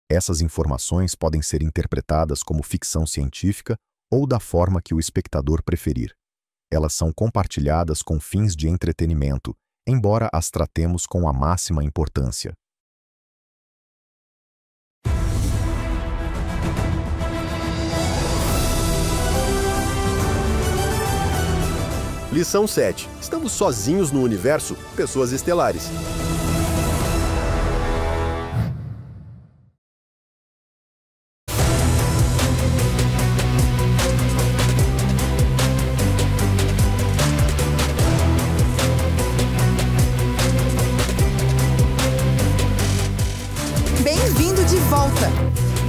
Essas informações podem ser interpretadas como ficção científica ou da forma que o espectador preferir. Elas são compartilhadas com fins de entretenimento, embora as tratemos com a máxima importância. Lição 7. Estamos sozinhos no universo? Pessoas estelares. Bem-vindo de volta!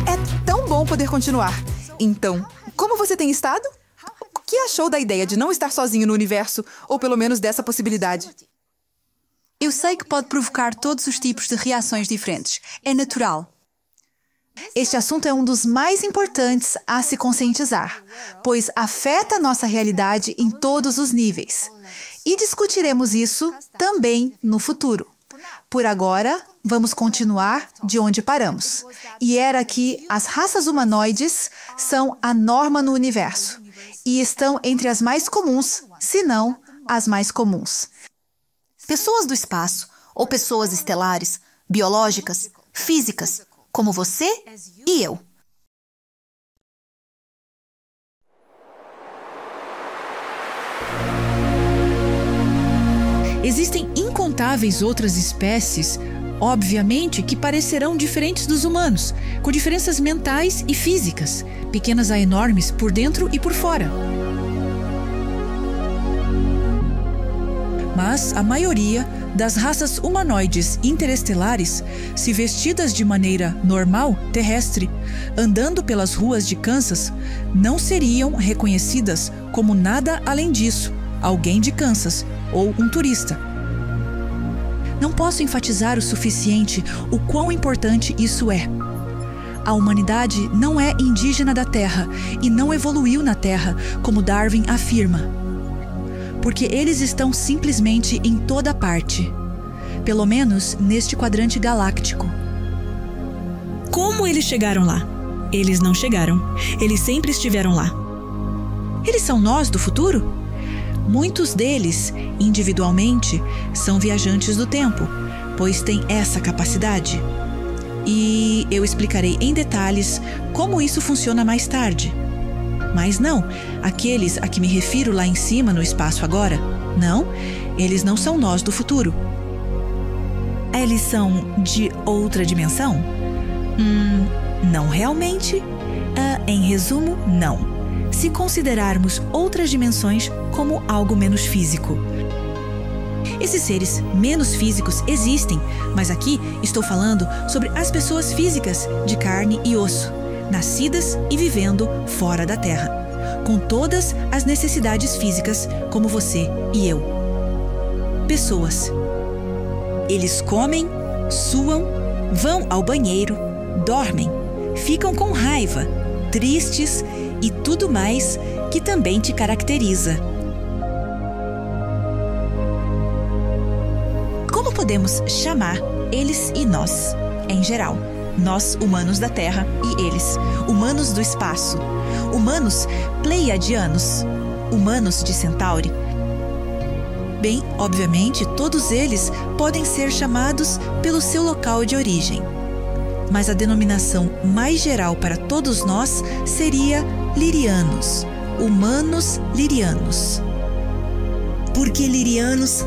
É tão bom poder continuar. Então, como você tem estado? O que achou da ideia de não estar sozinho no universo, ou pelo menos dessa possibilidade? Eu sei que pode provocar todos os tipos de reações diferentes. É natural. Este assunto é um dos mais importantes a se conscientizar, pois afeta a nossa realidade em todos os níveis. E discutiremos isso também no futuro. Por agora, vamos continuar de onde paramos. E era que as raças humanoides são a norma no universo. E estão entre as mais comuns, se não as mais comuns. Pessoas do espaço, ou pessoas estelares, biológicas, físicas, como você e eu. Existem incontáveis outras espécies, obviamente, que parecerão diferentes dos humanos, com diferenças mentais e físicas, pequenas a enormes por dentro e por fora. Mas a maioria das raças humanoides interestelares, se vestidas de maneira normal, terrestre, andando pelas ruas de Kansas, não seriam reconhecidas como nada além disso, alguém de Kansas ou um turista. Não posso enfatizar o suficiente o quão importante isso é. A humanidade não é indígena da Terra e não evoluiu na Terra, como Darwin afirma. Porque eles estão simplesmente em toda parte. Pelo menos neste quadrante galáctico. Como eles chegaram lá? Eles não chegaram. Eles sempre estiveram lá. Eles são nós do futuro? Muitos deles, individualmente, são viajantes do tempo, pois têm essa capacidade. E eu explicarei em detalhes como isso funciona mais tarde. Mas não, aqueles a que me refiro lá em cima no espaço agora, não, eles não são nós do futuro. Eles são de outra dimensão? Não realmente. Em resumo, não. Se considerarmos outras dimensões como algo menos físico. Esses seres menos físicos existem, mas aqui estou falando sobre as pessoas físicas de carne e osso, nascidas e vivendo fora da Terra, com todas as necessidades físicas como você e eu. Pessoas. Eles comem, suam, vão ao banheiro, dormem, ficam com raiva, tristes e tudo mais que também te caracteriza. Como podemos chamar eles e nós, em geral? Nós, humanos da Terra, e eles, humanos do espaço. Humanos pleiadianos, humanos de Centauri. Bem, obviamente, todos eles podem ser chamados pelo seu local de origem. Mas a denominação mais geral para todos nós seria lirianos, humanos lirianos. Por que lirianos?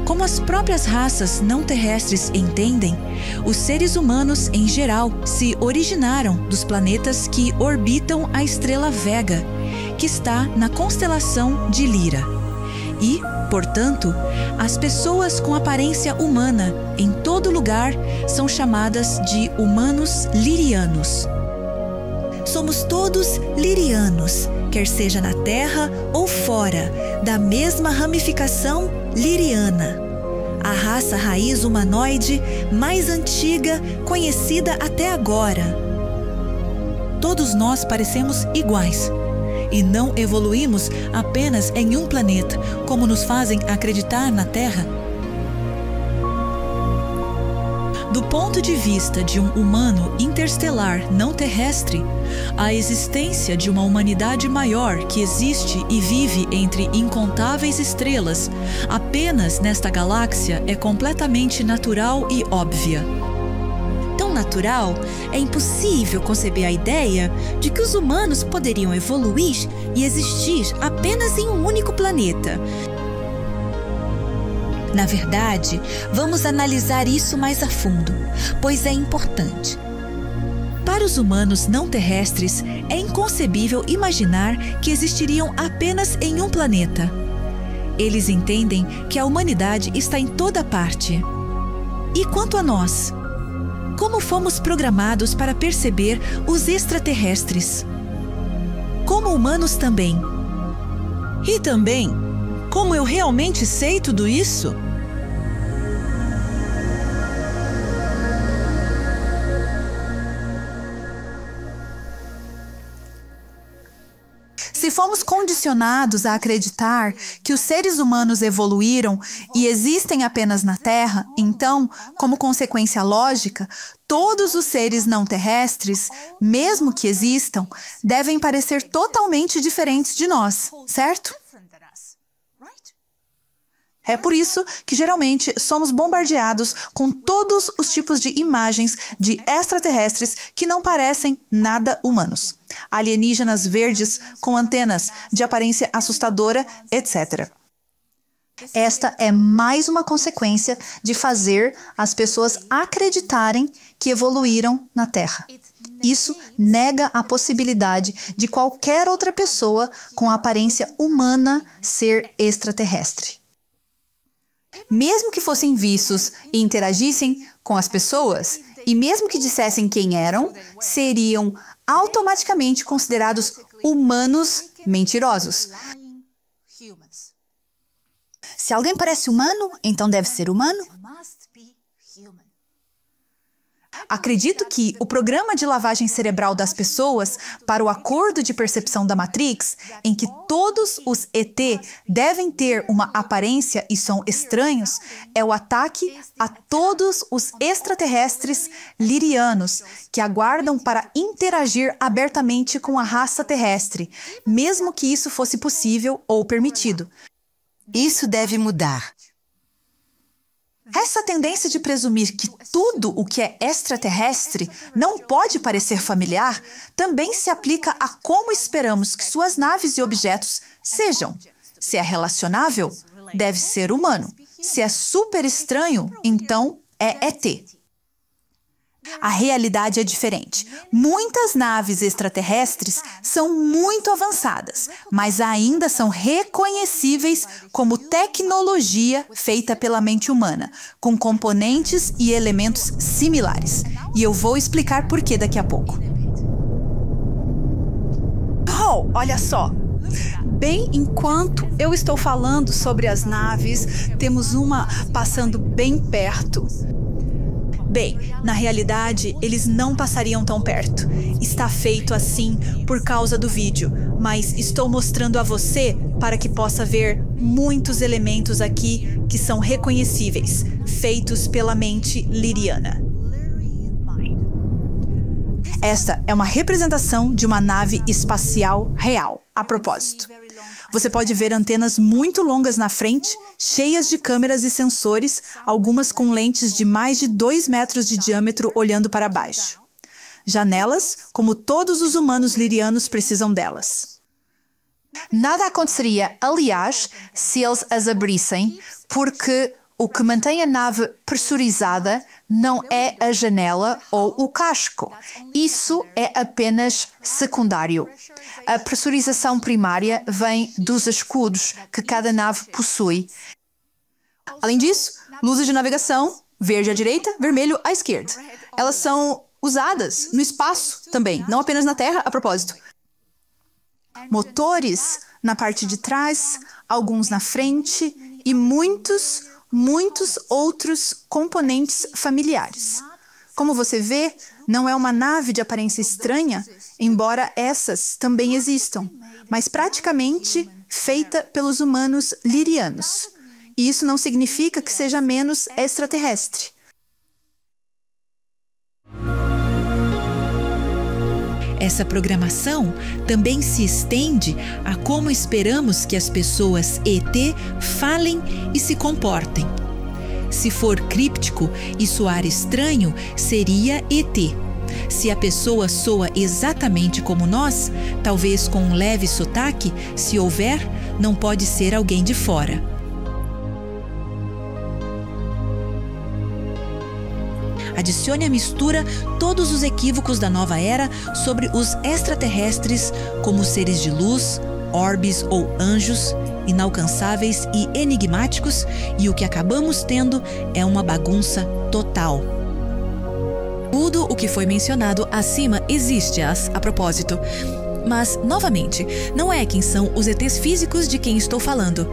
Como as próprias raças não terrestres entendem, os seres humanos em geral se originaram dos planetas que orbitam a estrela Vega, que está na constelação de Lira. E, portanto, as pessoas com aparência humana em todo lugar são chamadas de humanos lirianos. Somos todos lirianos, quer seja na Terra ou fora, da mesma ramificação liriana. A raça raiz humanoide mais antiga conhecida até agora. Todos nós parecemos iguais. E não evoluímos apenas em um planeta, como nos fazem acreditar na Terra. Do ponto de vista de um humano interestelar não terrestre, a existência de uma humanidade maior que existe e vive entre incontáveis estrelas apenas nesta galáxia é completamente natural e óbvia. Tão natural, é impossível conceber a ideia de que os humanos poderiam evoluir e existir apenas em um único planeta. Na verdade, vamos analisar isso mais a fundo, pois é importante. Para os humanos não terrestres, é inconcebível imaginar que existiriam apenas em um planeta. Eles entendem que a humanidade está em toda parte. E quanto a nós? Como fomos programados para perceber os extraterrestres? Como humanos também. E também, como eu realmente sei tudo isso? Se fomos condicionados a acreditar que os seres humanos evoluíram e existem apenas na Terra, então, como consequência lógica, todos os seres não terrestres, mesmo que existam, devem parecer totalmente diferentes de nós, certo? É por isso que geralmente somos bombardeados com todos os tipos de imagens de extraterrestres que não parecem nada humanos. Alienígenas verdes com antenas de aparência assustadora, etc. Esta é mais uma consequência de fazer as pessoas acreditarem que evoluíram na Terra. Isso nega a possibilidade de qualquer outra pessoa com aparência humana ser extraterrestre. Mesmo que fossem vistos e interagissem com as pessoas, e mesmo que dissessem quem eram, seriam automaticamente considerados humanos mentirosos. Se alguém parece humano, então deve ser humano? Acredito que o programa de lavagem cerebral das pessoas para o acordo de percepção da Matrix, em que todos os ET devem ter uma aparência e som estranhos, é o ataque a todos os extraterrestres lirianos que aguardam para interagir abertamente com a raça terrestre, mesmo que isso fosse possível ou permitido. Isso deve mudar. Essa tendência de presumir que tudo o que é extraterrestre não pode parecer familiar também se aplica a como esperamos que suas naves e objetos sejam. Se é relacionável, deve ser humano. Se é super estranho, então é ET. A realidade é diferente. Muitas naves extraterrestres são muito avançadas, mas ainda são reconhecíveis como tecnologia feita pela mente humana, com componentes e elementos similares. E eu vou explicar por que daqui a pouco. Oh, olha só! Bem enquanto eu estou falando sobre as naves, temos uma passando bem perto. Bem, na realidade, eles não passariam tão perto. Está feito assim por causa do vídeo, mas estou mostrando a você para que possa ver muitos elementos aqui que são reconhecíveis, feitos pela mente liriana. Esta é uma representação de uma nave espacial real, a propósito. Você pode ver antenas muito longas na frente, cheias de câmeras e sensores, algumas com lentes de mais de 2 metros de diâmetro olhando para baixo. Janelas, como todos os humanos lirianos precisam delas. Nada aconteceria, aliás, se eles as abrissem, porque o que mantém a nave pressurizada não é a janela ou o casco. Isso é apenas secundário. A pressurização primária vem dos escudos que cada nave possui. Além disso, luzes de navegação, verde à direita, vermelho à esquerda. Elas são usadas no espaço também, não apenas na Terra, a propósito. Motores na parte de trás, alguns na frente e muitos outros componentes familiares. Como você vê, não é uma nave de aparência estranha, embora essas também existam, mas praticamente feita pelos humanos lirianos. E isso não significa que seja menos extraterrestre. Essa programação também se estende a como esperamos que as pessoas ET falem e se comportem. Se for críptico e soar estranho, seria ET. Se a pessoa soa exatamente como nós, talvez com um leve sotaque, se houver, não pode ser alguém de fora. Adicione à mistura todos os equívocos da nova era sobre os extraterrestres como seres de luz, orbes ou anjos, inalcançáveis e enigmáticos, e o que acabamos tendo é uma bagunça total. Tudo o que foi mencionado acima existe a propósito. Mas, novamente, não é quem são os ETs físicos de quem estou falando.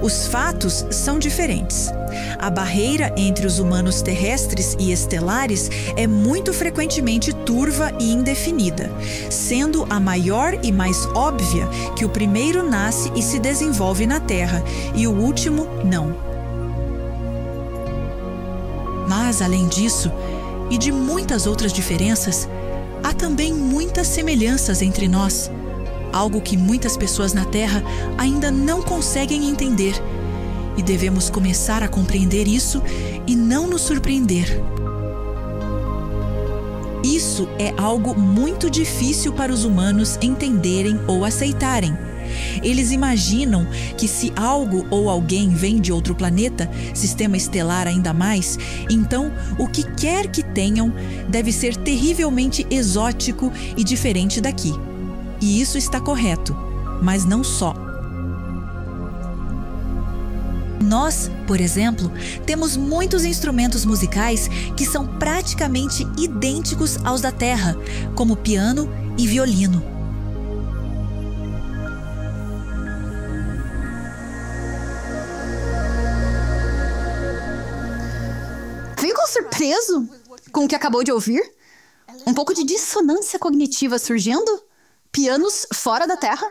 Os fatos são diferentes. A barreira entre os humanos terrestres e estelares é muito frequentemente turva e indefinida, sendo a maior e mais óbvia que o primeiro nasce e se desenvolve na Terra e o último não. Mas, além disso, e de muitas outras diferenças, há também muitas semelhanças entre nós, algo que muitas pessoas na Terra ainda não conseguem entender. E devemos começar a compreender isso e não nos surpreender. Isso é algo muito difícil para os humanos entenderem ou aceitarem. Eles imaginam que se algo ou alguém vem de outro planeta, sistema estelar ainda mais, então o que quer que tenham deve ser terrivelmente exótico e diferente daqui. E isso está correto, mas não só. Nós, por exemplo, temos muitos instrumentos musicais que são praticamente idênticos aos da Terra, como piano e violino. Ficou surpreso com o que acabou de ouvir? Um pouco de dissonância cognitiva surgindo? Pianos fora da Terra?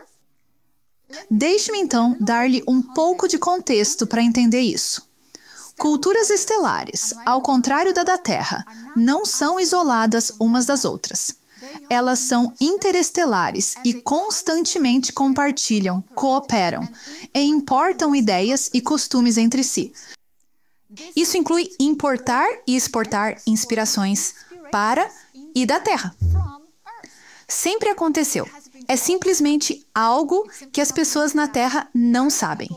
Deixe-me então dar-lhe um pouco de contexto para entender isso. Culturas estelares, ao contrário da Terra, não são isoladas umas das outras. Elas são interestelares e constantemente compartilham, cooperam e importam ideias e costumes entre si. Isso inclui importar e exportar inspirações para e da Terra. Sempre aconteceu. É simplesmente algo que as pessoas na Terra não sabem.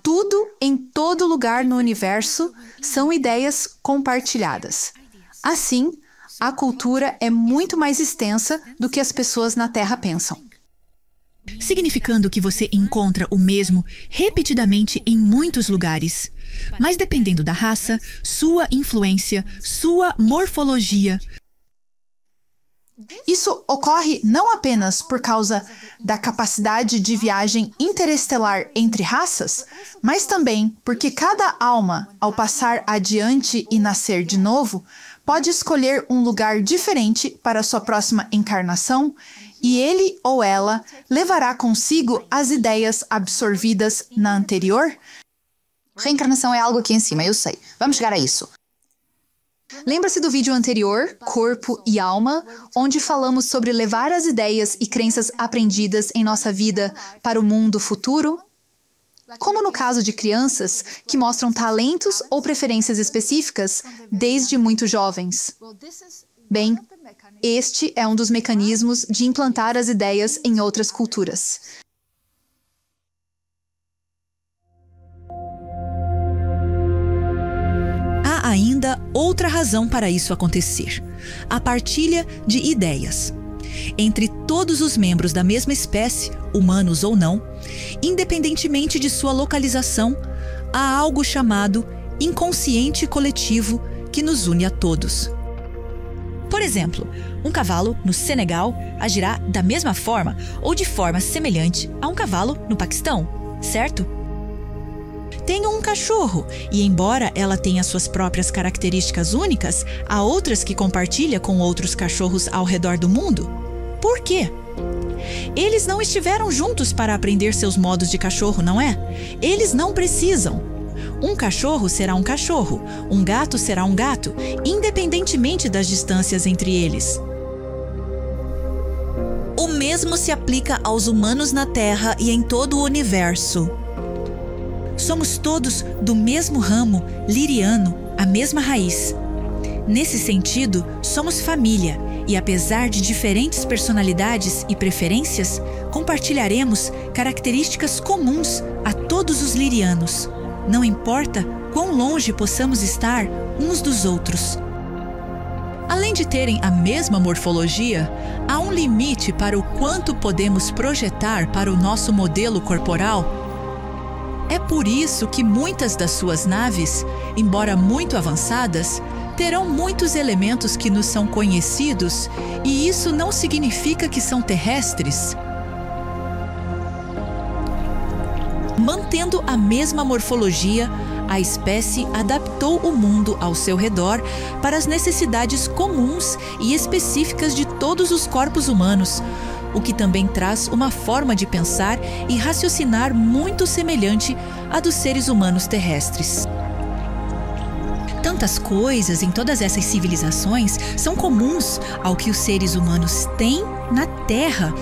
Tudo em todo lugar no universo são ideias compartilhadas. Assim, a cultura é muito mais extensa do que as pessoas na Terra pensam. Significando que você encontra o mesmo repetidamente em muitos lugares. Mas dependendo da raça, sua influência, sua morfologia. Isso ocorre não apenas por causa da capacidade de viagem interestelar entre raças, mas também porque cada alma, ao passar adiante e nascer de novo, pode escolher um lugar diferente para sua próxima encarnação, e ele ou ela levará consigo as ideias absorvidas na anterior. Reencarnação é algo aqui em cima, eu sei. Vamos chegar a isso. Lembra-se do vídeo anterior, Corpo e Alma, onde falamos sobre levar as ideias e crenças aprendidas em nossa vida para o mundo futuro? Como no caso de crianças que mostram talentos ou preferências específicas desde muito jovens. Bem, este é um dos mecanismos de implantar as ideias em outras culturas. Há ainda outra razão para isso acontecer: a partilha de ideias. Entre todos os membros da mesma espécie, humanos ou não, independentemente de sua localização, há algo chamado inconsciente coletivo que nos une a todos. Por exemplo, um cavalo no Senegal agirá da mesma forma ou de forma semelhante a um cavalo no Paquistão, certo? Tenho um cachorro e, embora ela tenha suas próprias características únicas, há outras que compartilha com outros cachorros ao redor do mundo. Por quê? Eles não estiveram juntos para aprender seus modos de cachorro, não é? Eles não precisam. Um cachorro será um cachorro, um gato será um gato, independentemente das distâncias entre eles. mesmo se aplica aos humanos na Terra e em todo o universo. Somos todos do mesmo ramo liriano, a mesma raiz. Nesse sentido, somos família e, apesar de diferentes personalidades e preferências, compartilharemos características comuns a todos os lirianos. Não importa quão longe possamos estar uns dos outros. Além de terem a mesma morfologia, há um limite para o quanto podemos projetar para o nosso modelo corporal. É por isso que muitas das suas naves, embora muito avançadas, terão muitos elementos que nos são conhecidos, e isso não significa que são terrestres. Mantendo a mesma morfologia, a espécie adaptou o mundo ao seu redor para as necessidades comuns e específicas de todos os corpos humanos, o que também traz uma forma de pensar e raciocinar muito semelhante à dos seres humanos terrestres. Tantas coisas em todas essas civilizações são comuns ao que os seres humanos têm na Terra.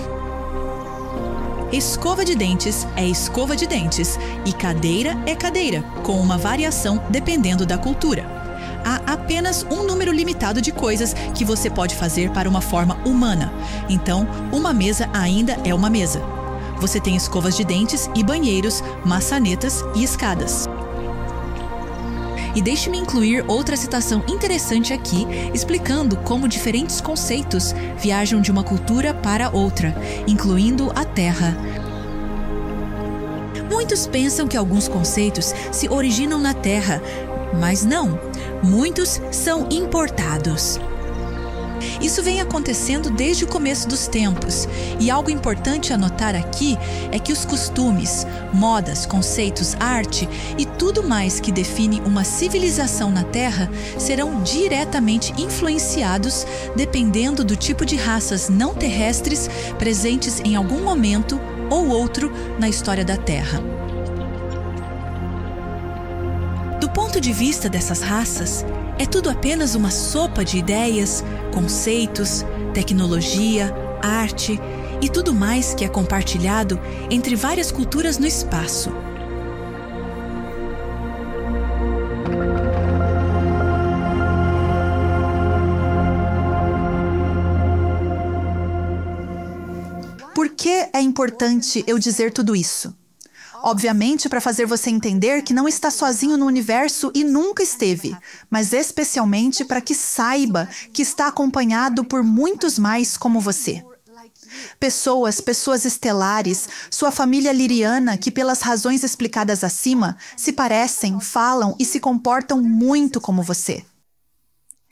Escova de dentes é escova de dentes e cadeira é cadeira, com uma variação dependendo da cultura. Há apenas um número limitado de coisas que você pode fazer para uma forma humana. Então, uma mesa ainda é uma mesa. Você tem escovas de dentes e banheiros, maçanetas e escadas. E deixe-me incluir outra citação interessante aqui, explicando como diferentes conceitos viajam de uma cultura para outra, incluindo a Terra. Muitos pensam que alguns conceitos se originam na Terra, mas não. Muitos são importados. Isso vem acontecendo desde o começo dos tempos, e algo importante a notar aqui é que os costumes, modas, conceitos, arte e tudo mais que define uma civilização na Terra serão diretamente influenciados dependendo do tipo de raças não terrestres presentes em algum momento ou outro na história da Terra. Do ponto de vista dessas raças, é tudo apenas uma sopa de ideias, conceitos, tecnologia, arte e tudo mais que é compartilhado entre várias culturas no espaço. Por que é importante eu dizer tudo isso? Obviamente, para fazer você entender que não está sozinho no universo e nunca esteve, mas especialmente para que saiba que está acompanhado por muitos mais como você. Pessoas estelares, sua família liriana que, pelas razões explicadas acima, se parecem, falam e se comportam muito como você.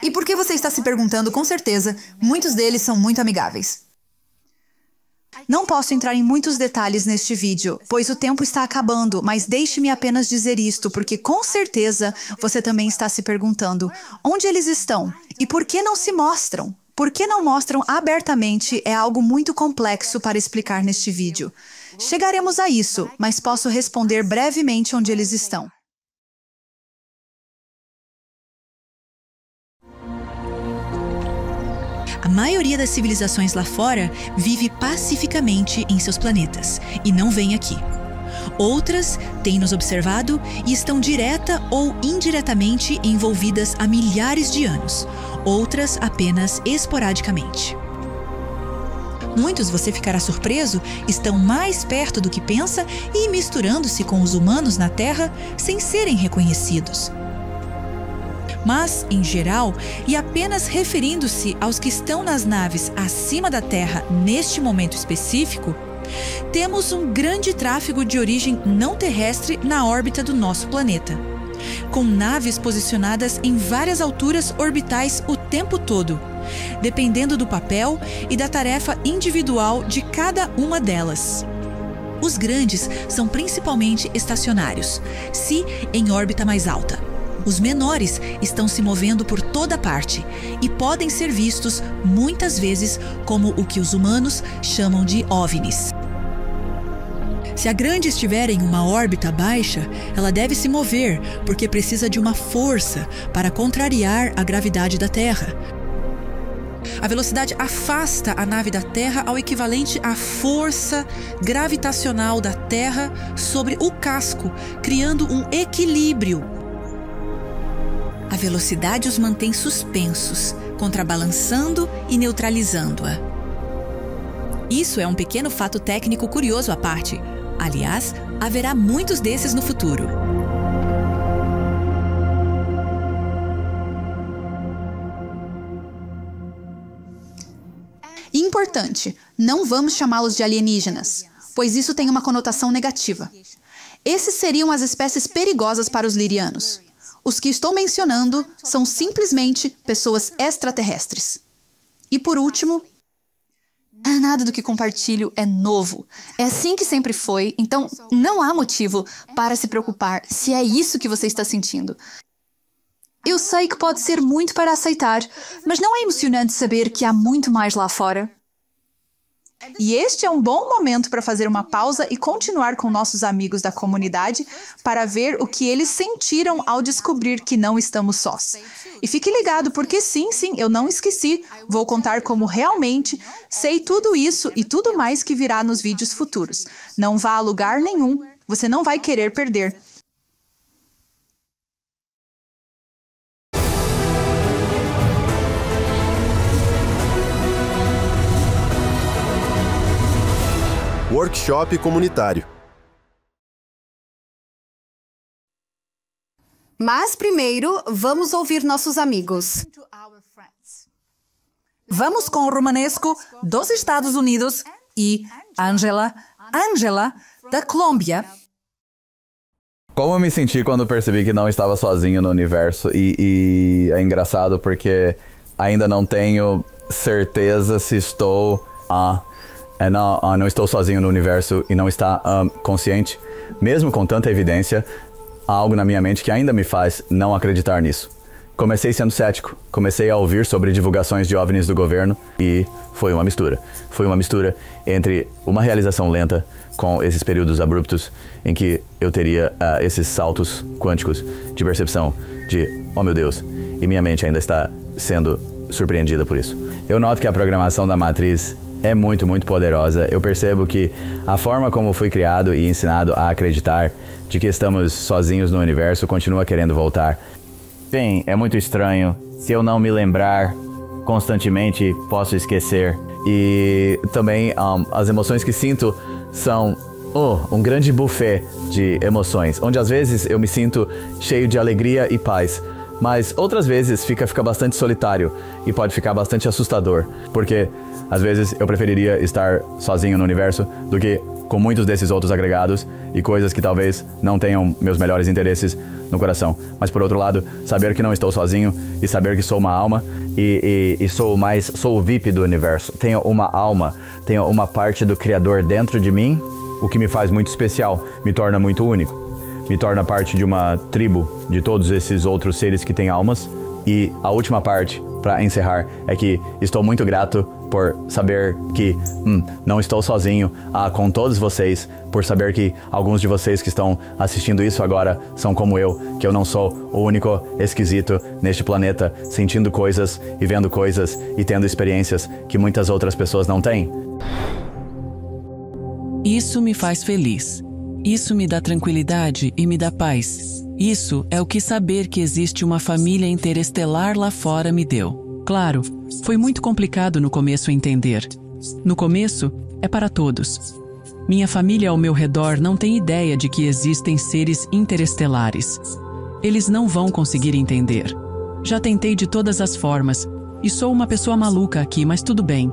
E por que você está se perguntando, com certeza, muitos deles são muito amigáveis. Não posso entrar em muitos detalhes neste vídeo, pois o tempo está acabando, mas deixe-me apenas dizer isto, porque com certeza você também está se perguntando onde eles estão e por que não se mostram. Por que não mostram abertamente é algo muito complexo para explicar neste vídeo. Chegaremos a isso, mas posso responder brevemente onde eles estão. A maioria das civilizações lá fora vive pacificamente em seus planetas e não vem aqui. Outras têm nos observado e estão direta ou indiretamente envolvidas há milhares de anos, outras apenas esporadicamente. Muitos, você ficará surpreso, estão mais perto do que pensa e misturando-se com os humanos na Terra sem serem reconhecidos. Mas, em geral, e apenas referindo-se aos que estão nas naves acima da Terra neste momento específico, temos um grande tráfego de origem não terrestre na órbita do nosso planeta, com naves posicionadas em várias alturas orbitais o tempo todo, dependendo do papel e da tarefa individual de cada uma delas. Os grandes são principalmente estacionários, se em órbita mais alta. Os menores estão se movendo por toda parte e podem ser vistos muitas vezes como o que os humanos chamam de OVNIs. Se a grande estiver em uma órbita baixa, ela deve se mover porque precisa de uma força para contrariar a gravidade da Terra. A velocidade afasta a nave da Terra ao equivalente à força gravitacional da Terra sobre o casco, criando um equilíbrio. A velocidade os mantém suspensos, contrabalançando e neutralizando-a. Isso é um pequeno fato técnico curioso à parte. Aliás, haverá muitos desses no futuro. Importante, não vamos chamá-los de alienígenas, pois isso tem uma conotação negativa. Esses seriam as espécies perigosas para os lirianos. Os que estou mencionando são simplesmente pessoas extraterrestres. E por último, nada do que compartilho é novo. É assim que sempre foi, então não há motivo para se preocupar se é isso que você está sentindo. Eu sei que pode ser muito para aceitar, mas não é emocionante saber que há muito mais lá fora? E este é um bom momento para fazer uma pausa e continuar com nossos amigos da comunidade para ver o que eles sentiram ao descobrir que não estamos sós. E fique ligado, porque sim, eu não esqueci. Vou contar como realmente sei tudo isso e tudo mais que virá nos vídeos futuros. Não vá a lugar nenhum, você não vai querer perder. Workshop comunitário. Mas primeiro, vamos ouvir nossos amigos. Vamos com o Romanesco dos Estados Unidos e Angela, da Colômbia. Como eu me senti quando percebi que não estava sozinho no universo? E é engraçado porque ainda não tenho certeza se estou... não estou sozinho no universo e não está consciente. Mesmo com tanta evidência, há algo na minha mente que ainda me faz não acreditar nisso. Comecei sendo cético, comecei a ouvir sobre divulgações de OVNIs do governo e foi uma mistura. Foi uma mistura entre uma realização lenta com esses períodos abruptos em que eu teria esses saltos quânticos de percepção de, oh meu Deus, e minha mente ainda está sendo surpreendida por isso. Eu noto que a programação da matriz é muito, muito poderosa. Eu percebo que a forma como fui criado e ensinado a acreditar de que estamos sozinhos no universo continua querendo voltar. Sim, é muito estranho. Se eu não me lembrar constantemente, posso esquecer. E também as emoções que sinto são um grande buffet de emoções, onde às vezes eu me sinto cheio de alegria e paz. Mas outras vezes fica bastante solitário e pode ficar bastante assustador, porque às vezes eu preferiria estar sozinho no universo do que com muitos desses outros agregados e coisas que talvez não tenham meus melhores interesses no coração. Mas por outro lado, saber que não estou sozinho e saber que sou uma alma e sou o VIP do universo. Tenho uma alma, tenho uma parte do Criador dentro de mim, o que me faz muito especial, me torna muito único. Me torna parte de uma tribo de todos esses outros seres que têm almas. E a última parte, para encerrar, é que estou muito grato por saber que não estou sozinho com todos vocês, por saber que alguns de vocês que estão assistindo isso agora são como eu, que eu não sou o único esquisito neste planeta, sentindo coisas e vendo coisas e tendo experiências que muitas outras pessoas não têm. Isso me faz feliz. Isso me dá tranquilidade e me dá paz. Isso é o que saber que existe uma família interestelar lá fora me deu. Claro, foi muito complicado no começo entender. No começo, é para todos. Minha família ao meu redor não tem ideia de que existem seres interestelares. Eles não vão conseguir entender. Já tentei de todas as formas, e sou uma pessoa maluca aqui, mas tudo bem.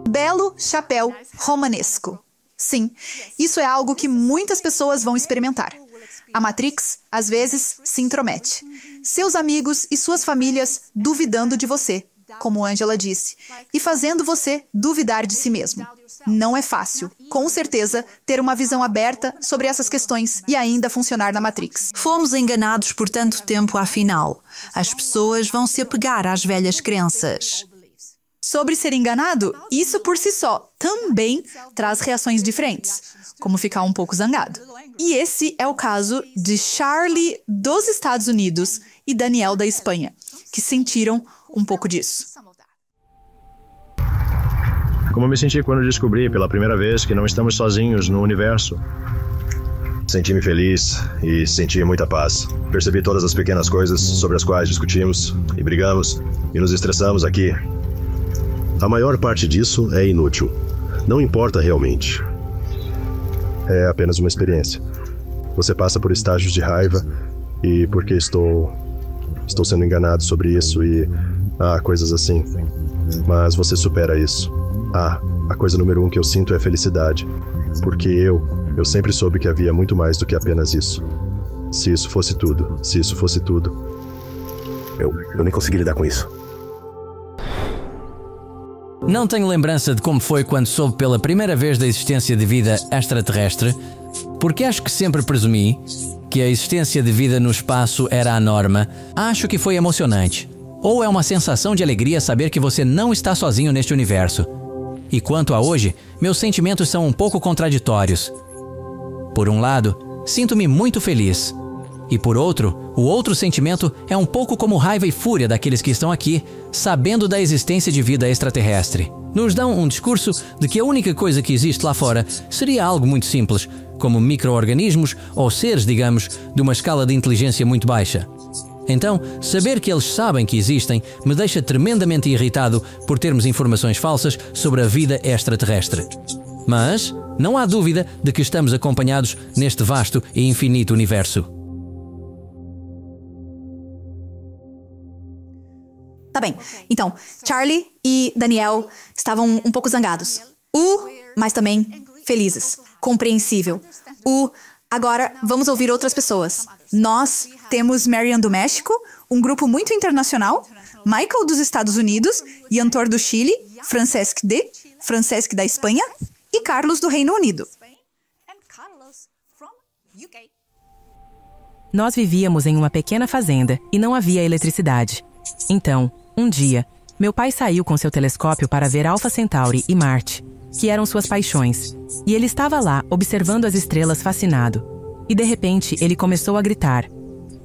Belo chapéu romanesco. Sim, isso é algo que muitas pessoas vão experimentar. A Matrix, às vezes, se intromete. Seus amigos e suas famílias duvidando de você, como Angela disse, e fazendo você duvidar de si mesmo. Não é fácil, com certeza, ter uma visão aberta sobre essas questões e ainda funcionar na Matrix. Fomos enganados por tanto tempo, afinal. As pessoas vão se apegar às velhas crenças. Sobre ser enganado, isso por si só também traz reações diferentes, como ficar um pouco zangado. E esse é o caso de Charlie dos Estados Unidos e Daniel da Espanha, que sentiram um pouco disso. Como me senti quando descobri pela primeira vez que não estamos sozinhos no universo. Senti-me feliz e senti muita paz. Percebi todas as pequenas coisas sobre as quais discutimos e brigamos e nos estressamos aqui. A maior parte disso é inútil. Não importa realmente. É apenas uma experiência. Você passa por estágios de raiva e porque estou sendo enganado sobre isso e coisas assim. Mas você supera isso. A coisa número 1 que eu sinto é felicidade. Porque eu sempre soube que havia muito mais do que apenas isso. Se isso fosse tudo. Eu nem consegui lidar com isso. Não tenho lembrança de como foi quando soube pela primeira vez da existência de vida extraterrestre, porque acho que sempre presumi que a existência de vida no espaço era a norma. Acho que foi emocionante. Ou é uma sensação de alegria saber que você não está sozinho neste universo. E quanto a hoje, meus sentimentos são um pouco contraditórios. Por um lado, sinto-me muito feliz. E por outro, o outro sentimento é um pouco como raiva e fúria daqueles que estão aqui, sabendo da existência de vida extraterrestre. Nos dão um discurso de que a única coisa que existe lá fora seria algo muito simples, como micro-organismos ou seres, digamos, de uma escala de inteligência muito baixa. Então, saber que eles sabem que existem me deixa tremendamente irritado por termos informações falsas sobre a vida extraterrestre. Mas não há dúvida de que estamos acompanhados neste vasto e infinito universo. Tá bem, então, Charlie e Daniel estavam um pouco zangados. Mas também felizes. Compreensível. Agora, vamos ouvir outras pessoas. Nós temos Marian do México, um grupo muito internacional, Michael dos Estados Unidos, Yantor do Chile, Francesc da Espanha e Carlos do Reino Unido. Nós vivíamos em uma pequena fazenda e não havia eletricidade. Então, um dia, meu pai saiu com seu telescópio para ver Alpha Centauri e Marte, que eram suas paixões, e ele estava lá observando as estrelas fascinado. E de repente, ele começou a gritar: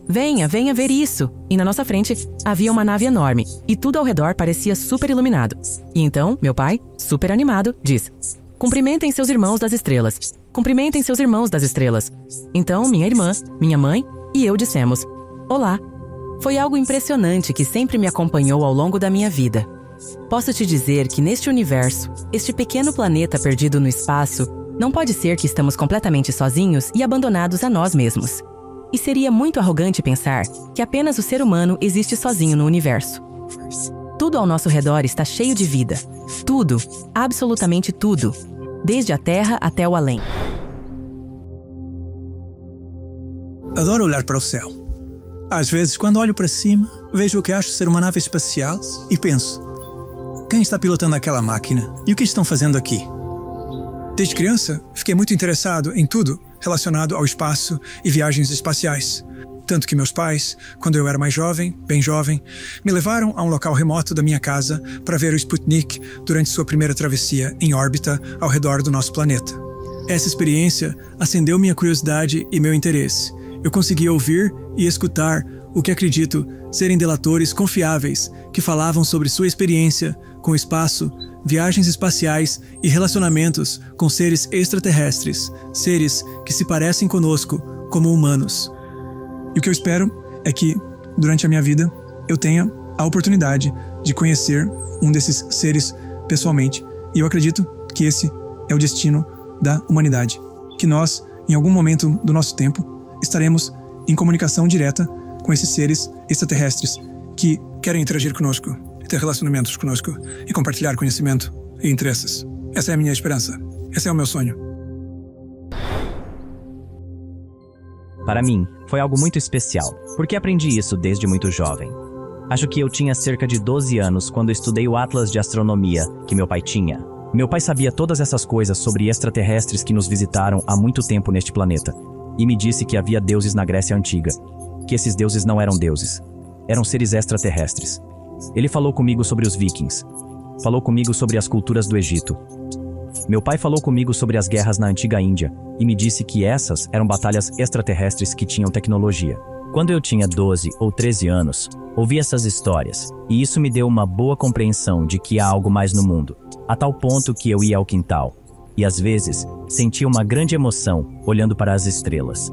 "Venha, venha ver isso!" E na nossa frente havia uma nave enorme, e tudo ao redor parecia super iluminado. E então, meu pai, super animado, diz: "Cumprimentem seus irmãos das estrelas. Cumprimentem seus irmãos das estrelas." Então, minha irmã, minha mãe e eu dissemos: "Olá." Foi algo impressionante que sempre me acompanhou ao longo da minha vida. Posso te dizer que neste universo, este pequeno planeta perdido no espaço, não pode ser que estamos completamente sozinhos e abandonados a nós mesmos. E seria muito arrogante pensar que apenas o ser humano existe sozinho no universo. Tudo ao nosso redor está cheio de vida. Tudo, absolutamente tudo, desde a Terra até o além. Adoro olhar para o céu. Às vezes, quando olho para cima, vejo o que acho ser uma nave espacial e penso: quem está pilotando aquela máquina e o que estão fazendo aqui? Desde criança, fiquei muito interessado em tudo relacionado ao espaço e viagens espaciais. Tanto que meus pais, quando eu era mais jovem, bem jovem, me levaram a um local remoto da minha casa para ver o Sputnik durante sua primeira travessia em órbita ao redor do nosso planeta. Essa experiência acendeu minha curiosidade e meu interesse. Eu consegui ouvir e escutar o que acredito serem delatores confiáveis que falavam sobre sua experiência com o espaço, viagens espaciais e relacionamentos com seres extraterrestres, seres que se parecem conosco como humanos. E o que eu espero é que, durante a minha vida, eu tenha a oportunidade de conhecer um desses seres pessoalmente. E eu acredito que esse é o destino da humanidade. Que nós, em algum momento do nosso tempo, estaremos em comunicação direta com esses seres extraterrestres que querem interagir conosco, ter relacionamentos conosco e compartilhar conhecimento e interesses. Essa é a minha esperança. Esse é o meu sonho. Para mim, foi algo muito especial, porque aprendi isso desde muito jovem. Acho que eu tinha cerca de 12 anos quando estudei o Atlas de Astronomia que meu pai tinha. Meu pai sabia todas essas coisas sobre extraterrestres que nos visitaram há muito tempo neste planeta. E me disse que havia deuses na Grécia Antiga, que esses deuses não eram deuses, eram seres extraterrestres. Ele falou comigo sobre os vikings. falou comigo sobre as culturas do Egito. Meu pai falou comigo sobre as guerras na antiga Índia e me disse que essas eram batalhas extraterrestres que tinham tecnologia. Quando eu tinha 12 ou 13 anos, ouvi essas histórias e isso me deu uma boa compreensão de que há algo mais no mundo, a tal ponto que eu ia ao quintal e às vezes sentia uma grande emoção olhando para as estrelas.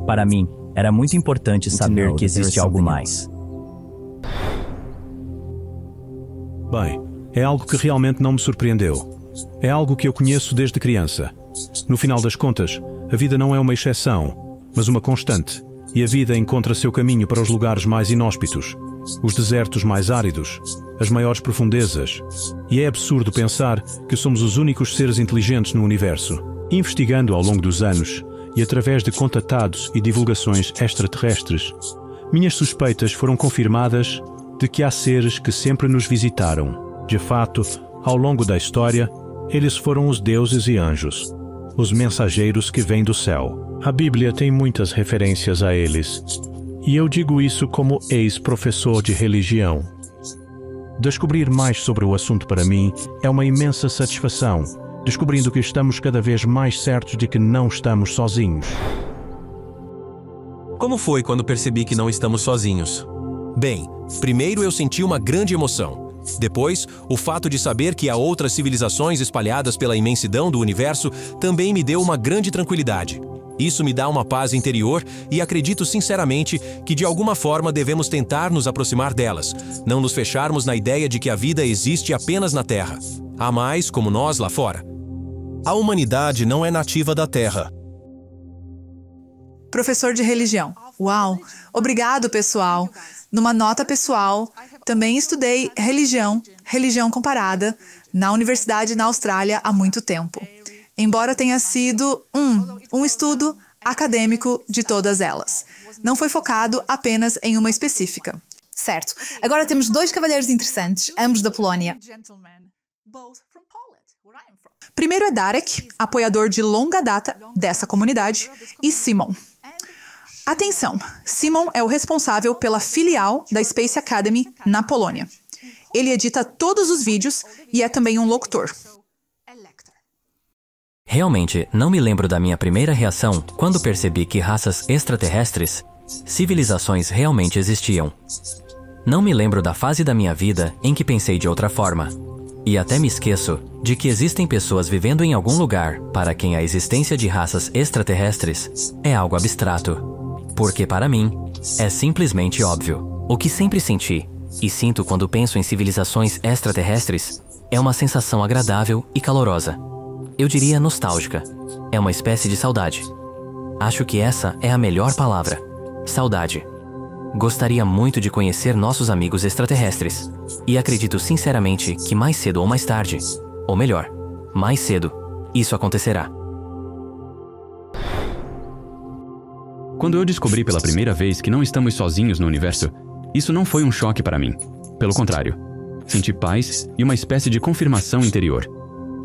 Para mim, era muito importante saber que existe algo mais. Bem, é algo que realmente não me surpreendeu. É algo que eu conheço desde criança. No final das contas, a vida não é uma exceção, mas uma constante. E a vida encontra seu caminho para os lugares mais inóspitos, os desertos mais áridos, as maiores profundezas. E é absurdo pensar que somos os únicos seres inteligentes no universo. Investigando ao longo dos anos e através de contatados e divulgações extraterrestres, minhas suspeitas foram confirmadas de que há seres que sempre nos visitaram. De fato, ao longo da história, eles foram os deuses e anjos, os mensageiros que vêm do céu. A Bíblia tem muitas referências a eles, e eu digo isso como ex-professor de religião. Descobrir mais sobre o assunto para mim é uma imensa satisfação, descobrindo que estamos cada vez mais certos de que não estamos sozinhos. Como foi quando percebi que não estamos sozinhos? Bem, primeiro eu senti uma grande emoção. Depois, o fato de saber que há outras civilizações espalhadas pela imensidão do universo também me deu uma grande tranquilidade. Isso me dá uma paz interior e acredito sinceramente que de alguma forma devemos tentar nos aproximar delas, não nos fecharmos na ideia de que a vida existe apenas na Terra. Há mais como nós lá fora. A humanidade não é nativa da Terra. Professor de religião. Uau! Obrigado, pessoal. Numa nota pessoal, também estudei religião comparada, na universidade na Austrália há muito tempo. Embora tenha sido um estudo acadêmico de todas elas. Não foi focado apenas em uma específica. Certo. Agora temos dois cavalheiros interessantes, ambos da Polónia. Primeiro é Darek, apoiador de longa data dessa comunidade, e Simon. Atenção, Simon é o responsável pela filial da Space Academy na Polônia. Ele edita todos os vídeos e é também um locutor. Realmente, não me lembro da minha primeira reação quando percebi que raças extraterrestres, civilizações realmente existiam. Não me lembro da fase da minha vida em que pensei de outra forma. E até me esqueço de que existem pessoas vivendo em algum lugar para quem a existência de raças extraterrestres é algo abstrato. Porque para mim, é simplesmente óbvio. O que sempre senti, e sinto quando penso em civilizações extraterrestres, é uma sensação agradável e calorosa. Eu diria nostálgica. É uma espécie de saudade. Acho que essa é a melhor palavra. Saudade. Gostaria muito de conhecer nossos amigos extraterrestres. E acredito sinceramente que mais cedo ou mais tarde, ou melhor, mais cedo, isso acontecerá. Quando eu descobri pela primeira vez que não estamos sozinhos no universo, isso não foi um choque para mim. Pelo contrário, senti paz e uma espécie de confirmação interior.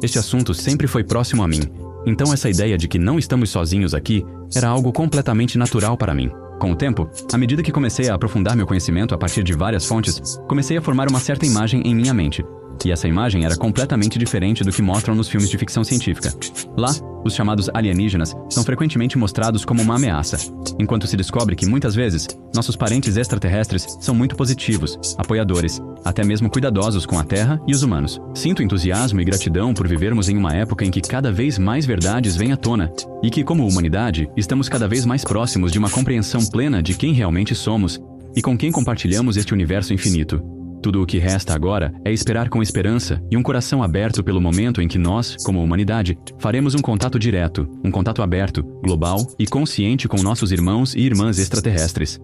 Este assunto sempre foi próximo a mim, então essa ideia de que não estamos sozinhos aqui era algo completamente natural para mim. Com o tempo, à medida que comecei a aprofundar meu conhecimento a partir de várias fontes, comecei a formar uma certa imagem em minha mente. E essa imagem era completamente diferente do que mostram nos filmes de ficção científica. Lá, os chamados alienígenas são frequentemente mostrados como uma ameaça, enquanto se descobre que muitas vezes nossos parentes extraterrestres são muito positivos, apoiadores, até mesmo cuidadosos com a Terra e os humanos. Sinto entusiasmo e gratidão por vivermos em uma época em que cada vez mais verdades vêm à tona e que, como humanidade, estamos cada vez mais próximos de uma compreensão plena de quem realmente somos e com quem compartilhamos este universo infinito. Tudo o que resta agora é esperar com esperança e um coração aberto pelo momento em que nós, como humanidade, faremos um contato direto, um contato aberto, global e consciente com nossos irmãos e irmãs extraterrestres.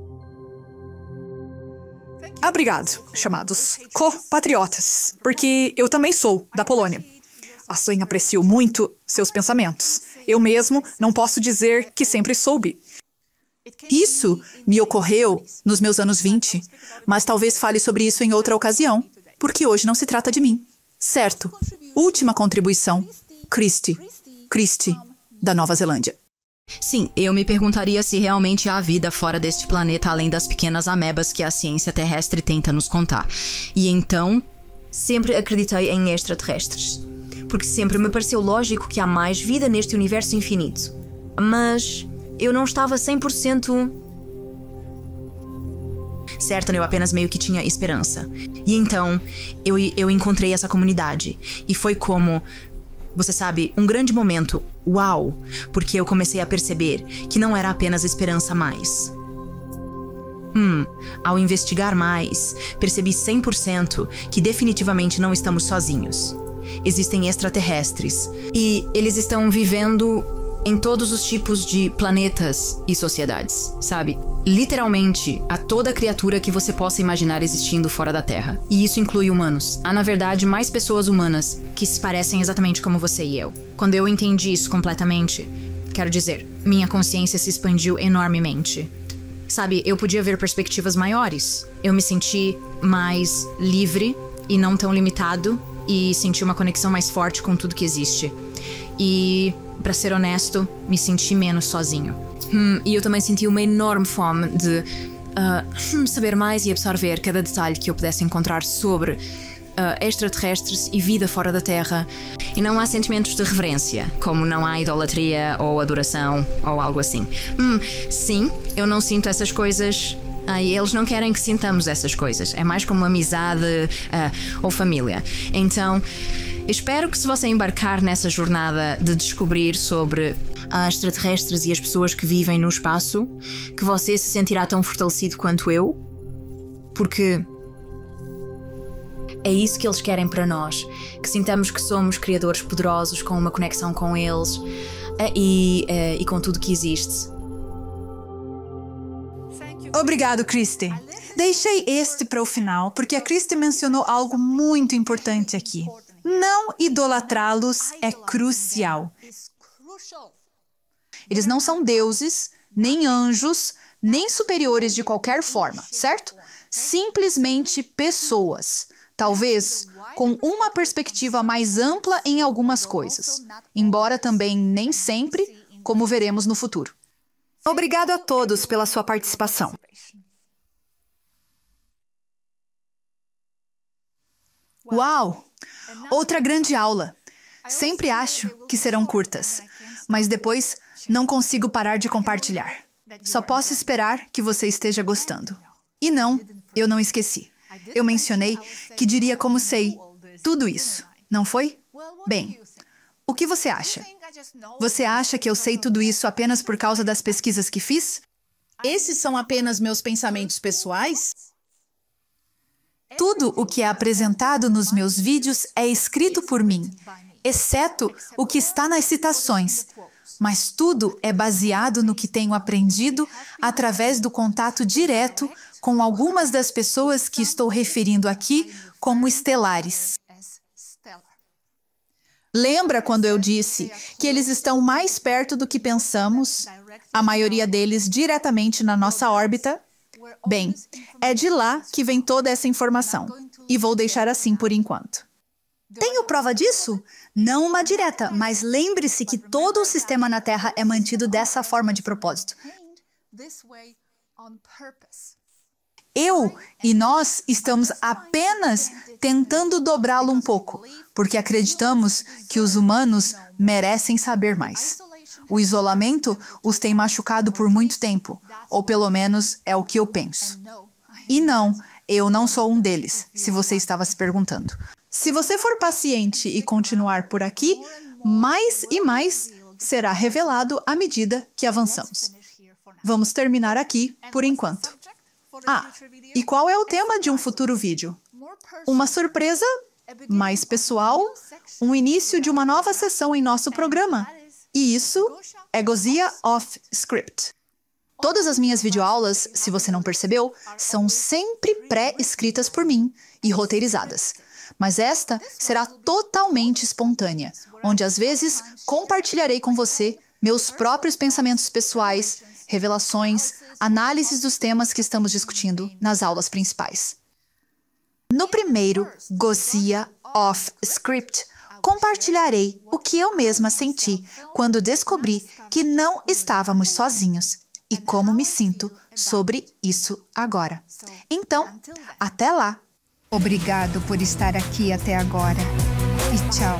Obrigado, chamados compatriotas, porque eu também sou da Polônia. Assim aprecio muito seus pensamentos. Eu mesmo não posso dizer que sempre soube. Isso me ocorreu nos meus anos 20, mas talvez fale sobre isso em outra ocasião, porque hoje não se trata de mim. Certo. Última contribuição. Christy, da Nova Zelândia. Sim, eu me perguntaria se realmente há vida fora deste planeta além das pequenas amebas que a ciência terrestre tenta nos contar. E então, sempre acreditei em extraterrestres, porque sempre me pareceu lógico que há mais vida neste universo infinito. Mas eu não estava 100% certa, eu apenas meio que tinha esperança. E então, eu encontrei essa comunidade. E foi como, você sabe, um grande momento, uau, porque eu comecei a perceber que não era apenas esperança mais. Ao investigar mais, percebi 100% que definitivamente não estamos sozinhos. Existem extraterrestres e eles estão vivendo em todos os tipos de planetas e sociedades, sabe? Literalmente, a toda criatura que você possa imaginar existindo fora da Terra. E isso inclui humanos. Há, na verdade, mais pessoas humanas que se parecem exatamente como você e eu. Quando eu entendi isso completamente, quero dizer, minha consciência se expandiu enormemente. Sabe, eu podia ver perspectivas maiores. Eu me senti mais livre e não tão limitado e senti uma conexão mais forte com tudo que existe. E, pra ser honesto, me senti menos sozinho. E eu também senti uma enorme fome de saber mais e absorver cada detalhe que eu pudesse encontrar sobre extraterrestres e vida fora da Terra. E não há sentimentos de reverência, como não há idolatria ou adoração ou algo assim. Sim, eu não sinto essas coisas. E eles não querem que sintamos essas coisas. É mais como amizade ou família. Então, espero que se você embarcar nessa jornada de descobrir sobre extraterrestres e as pessoas que vivem no espaço, que você se sentirá tão fortalecido quanto eu, porque é isso que eles querem para nós, que sintamos que somos criadores poderosos com uma conexão com eles e com tudo que existe. Obrigado, Christy. Deixei este para o final porque a Christy mencionou algo muito importante aqui. Não idolatrá-los é crucial. Eles não são deuses, nem anjos, nem superiores de qualquer forma, certo? Simplesmente pessoas. Talvez com uma perspectiva mais ampla em algumas coisas, embora também nem sempre, como veremos no futuro. Obrigado a todos pela sua participação. Uau! Outra grande aula. Sempre acho que serão curtas, mas depois não consigo parar de compartilhar. Só posso esperar que você esteja gostando. E não, eu não esqueci. Eu mencionei que diria como sei tudo isso, não foi? Bem, o que você acha? Você acha que eu sei tudo isso apenas por causa das pesquisas que fiz? Esses são apenas meus pensamentos pessoais? Tudo o que é apresentado nos meus vídeos é escrito por mim, exceto o que está nas citações. Mas tudo é baseado no que tenho aprendido através do contato direto com algumas das pessoas que estou referindo aqui como estelares. Lembra quando eu disse que eles estão mais perto do que pensamos, a maioria deles diretamente na nossa órbita? Bem, é de lá que vem toda essa informação, e vou deixar assim por enquanto. Tenho prova disso? Não uma direta, mas lembre-se que todo o sistema na Terra é mantido dessa forma de propósito. Eu e nós estamos apenas tentando dobrá-lo um pouco, porque acreditamos que os humanos merecem saber mais. O isolamento os tem machucado por muito tempo, ou pelo menos é o que eu penso. E não, eu não sou um deles, se você estava se perguntando. Se você for paciente e continuar por aqui, mais e mais será revelado à medida que avançamos. Vamos terminar aqui por enquanto. E qual é o tema de um futuro vídeo? Uma surpresa mais pessoal, um início de uma nova sessão em nosso programa. E isso é Gozia Off Script. Todas as minhas videoaulas, se você não percebeu, são sempre pré-escritas por mim e roteirizadas. Mas esta será totalmente espontânea, onde às vezes compartilharei com você meus próprios pensamentos pessoais, revelações, análises dos temas que estamos discutindo nas aulas principais. No primeiro Gozia Off Script, compartilharei o que eu mesma senti quando descobri que não estávamos sozinhos e como me sinto sobre isso agora. Então, até lá! Obrigado por estar aqui até agora. E tchau.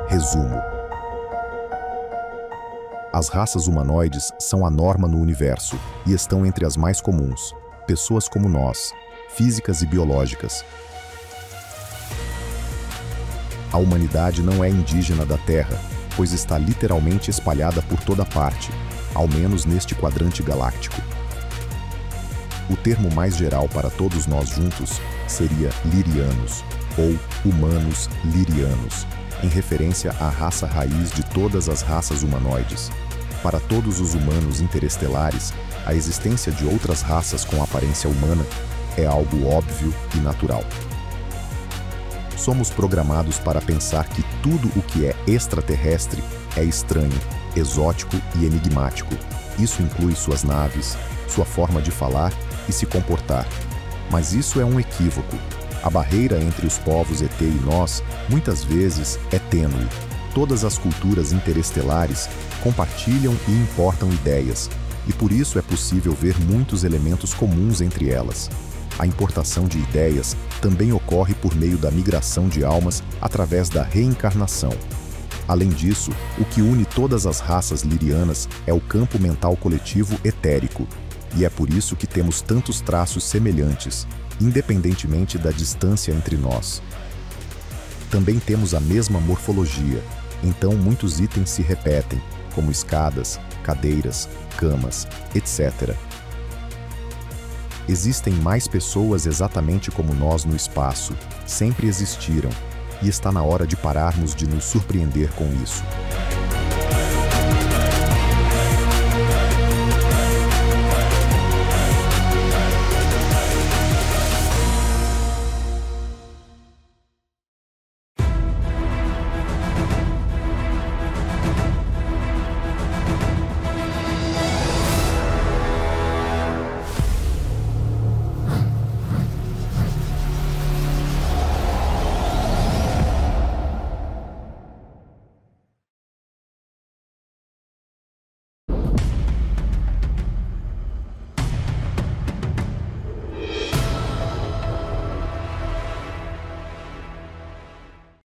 Resumo. As raças humanoides são a norma no universo e estão entre as mais comuns. Pessoas como nós, físicas e biológicas. A humanidade não é indígena da Terra, pois está literalmente espalhada por toda parte, ao menos neste quadrante galáctico. O termo mais geral para todos nós juntos seria Lirianos, ou humanos lirianos, em referência à raça raiz de todas as raças humanoides. Para todos os humanos interestelares, a existência de outras raças com aparência humana é algo óbvio e natural. Somos programados para pensar que tudo o que é extraterrestre é estranho, exótico e enigmático. Isso inclui suas naves, sua forma de falar e se comportar. Mas isso é um equívoco. A barreira entre os povos ET e nós, muitas vezes, é tênue. Todas as culturas interestelares compartilham e importam ideias, e por isso é possível ver muitos elementos comuns entre elas. A importação de ideias também ocorre por meio da migração de almas através da reencarnação. Além disso, o que une todas as raças lirianas é o campo mental coletivo etérico, e é por isso que temos tantos traços semelhantes, independentemente da distância entre nós. Também temos a mesma morfologia, então muitos itens se repetem, como escadas, cadeiras, camas, etc. Existem mais pessoas exatamente como nós no espaço, sempre existiram, e está na hora de pararmos de nos surpreender com isso.